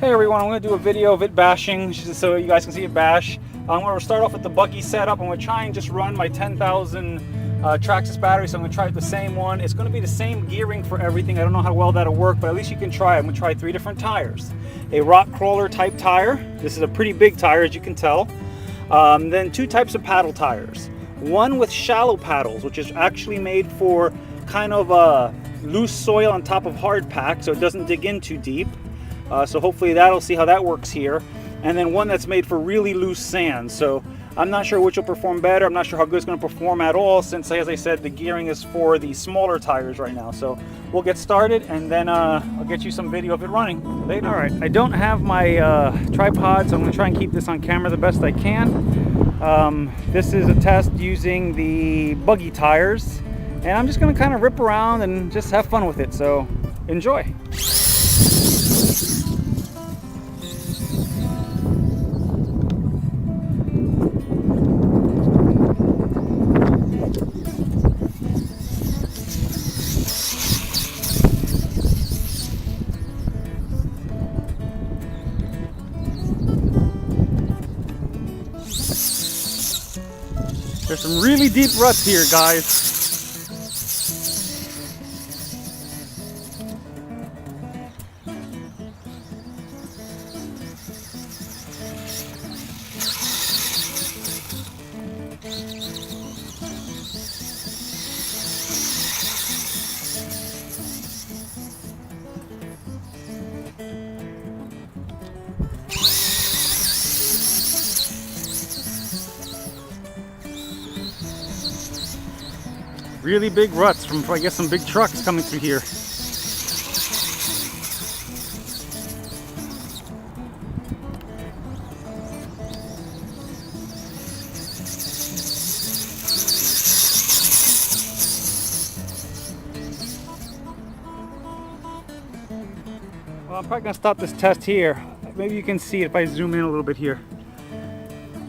Hey everyone, I'm going to do a video of it bashing so you guys can see it bash. I'm going to start off with the buggy setup. I'm going to try and just run my 10,000 Traxxas battery, so I'm going to try the same one. It's going to be the same gearing for everything. I don't know how well that'll work, but at least you can try. I'm going to try 3 different tires. A rock crawler type tire. This is a pretty big tire, as you can tell. Then 2 types of paddle tires. One with shallow paddles, which is actually made for kind of loose soil on top of hard pack, so it doesn't dig in too deep. So hopefully that'll see how that works here. And then one that's made for really loose sand. So I'm not sure which will perform better. I'm not sure how good it's going to perform at all, since, as I said, the gearing is for the smaller tires right now. So we'll get started, and then I'll get you some video of it running later. All right, I don't have my tripod, so I'm going to try and keep this on camera the best I can. This is a test using the buggy tires, and I'm just going to kind of rip around and just have fun with it. So enjoy. There's some really deep ruts here, guys. Really big ruts from, I guess, some big trucks coming through here. Well, I'm probably gonna stop this test here. Maybe you can see it if I zoom in a little bit here.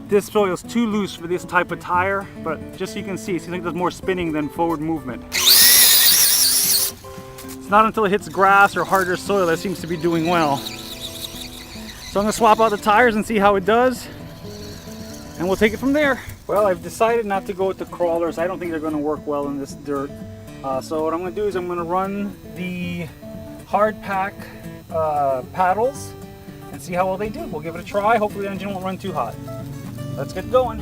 This soil is too loose for this type of tire, but just so you can see, it seems like there's more spinning than forward movement. It's not until it hits grass or harder soil that it seems to be doing well. So I'm gonna swap out the tires and see how it does, and we'll take it from there. Well, I've decided not to go with the crawlers. I don't think they're gonna work well in this dirt. So what I'm gonna do is I'm gonna run the hard pack paddles and see how well they do. We'll give it a try. Hopefully the engine won't run too hot. Let's get going.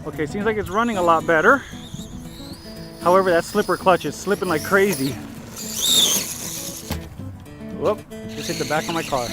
Okay, seems like it's running a lot better. However, that slipper clutch is slipping like crazy. Whoop, just hit the back of my car.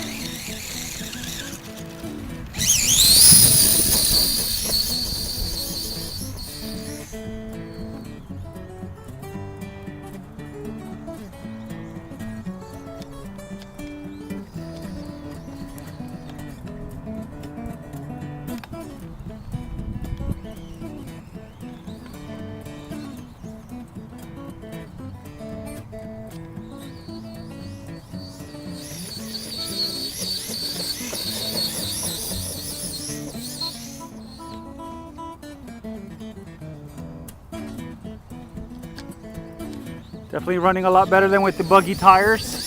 Definitely running a lot better than with the buggy tires.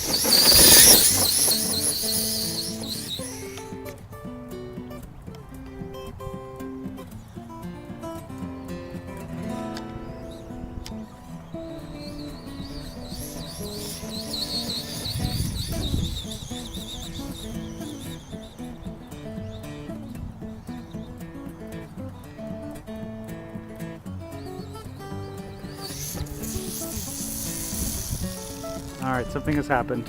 All right, something has happened.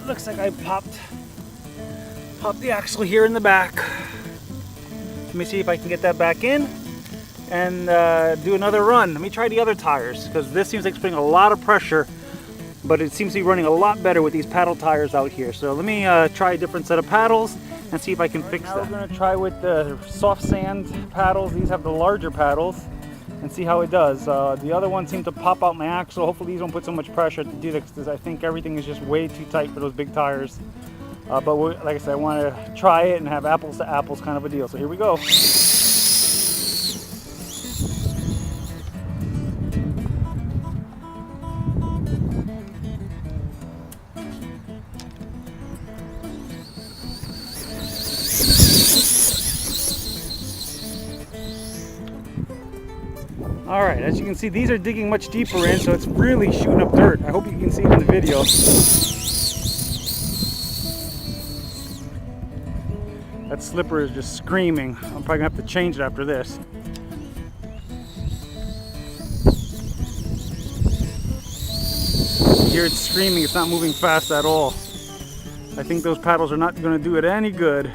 Looks like I popped the axle here in the back. Let me see if I can get that back in and do another run. Let me try the other tires, because this seems like it's putting a lot of pressure, but it seems to be running a lot better with these paddle tires out here. So let me try a different set of paddles and see if I can fix that. Now we're going to try with the soft sand paddles. These have the larger paddles, and see how it does. The other one seemed to pop out my axle. Hopefully these won't put so much pressure to do this, because I think everything is just way too tight for those big tires. But like I said, I want to try it and have apples to apples kind of a deal. So here we go. All right, as you can see, these are digging much deeper in, so it's really shooting up dirt. I hope you can see it in the video. That slipper is just screaming. I'm probably gonna have to change it after this. You hear it screaming, it's not moving fast at all. I think those paddles are not gonna do it any good.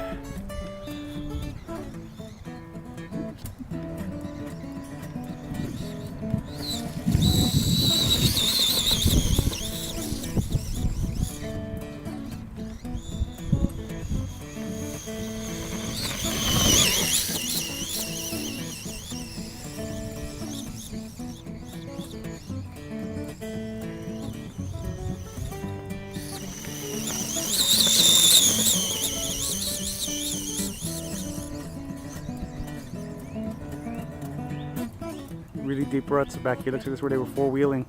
Really deep ruts back here. Looks like this is where they were four-wheeling.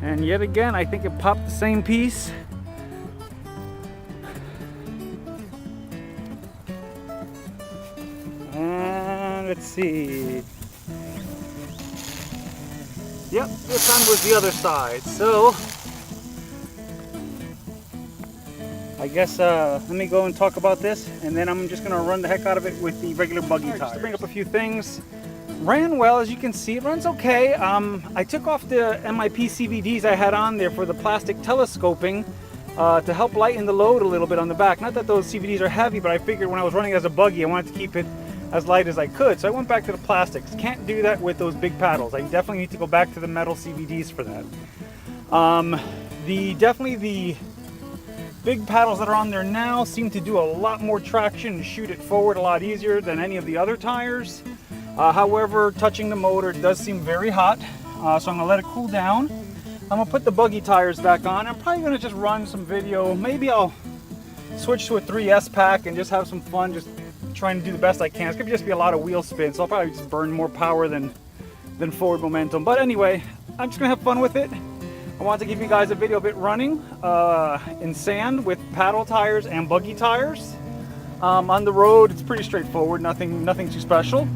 And yet again, I think it popped the same piece. And let's see. Yep, this one was the other side. So, I guess let me go and talk about this, and then I'm just gonna run the heck out of it with the regular buggy tires. Just to bring up a few things. Ran well, as you can see. It runs okay. I took off the MIP CVDs I had on there for the plastic telescoping to help lighten the load a little bit on the back. Not that those CVDs are heavy, but I figured when I was running as a buggy, I wanted to keep it as light as I could. So I went back to the plastics. Can't do that with those big paddles. I definitely need to go back to the metal CVDs for that. Definitely the big paddles that are on there now seem to do a lot more traction and shoot it forward a lot easier than any of the other tires. However, touching the motor does seem very hot, so I'm gonna let it cool down. I'm gonna put the buggy tires back on. I'm probably gonna just run some video. Maybe I'll switch to a 3S pack and just have some fun, just trying to do the best I can. It's gonna just be a lot of wheel spin, so I'll probably just burn more power than forward momentum. But anyway, I'm just gonna have fun with it. I want to give you guys a video of it running in sand with paddle tires and buggy tires. On the road, it's pretty straightforward, nothing too special.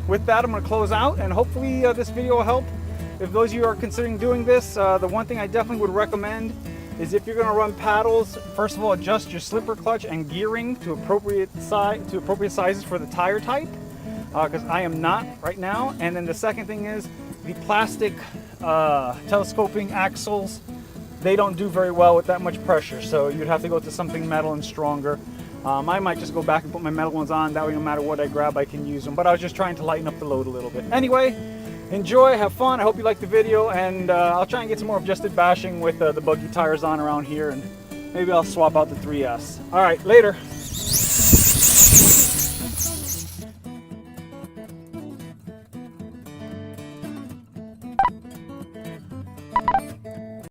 With that, I'm going to close out, and hopefully this video will help. If those of you are considering doing this, the one thing I definitely would recommend is if you're going to run paddles, first of all, adjust your slipper clutch and gearing to appropriate sizes for the tire type, because I am not right now. And then the second thing is the plastic telescoping axles. They don't do very well with that much pressure, so you'd have to go to something metal and stronger. I might just go back and put my metal ones on. That way, no matter what I grab, I can use them. But I was just trying to lighten up the load a little bit. Anyway, enjoy, have fun. I hope you liked the video, and I'll try and get some more adjusted bashing with the buggy tires on around here, and maybe I'll swap out the 3S. All right, later.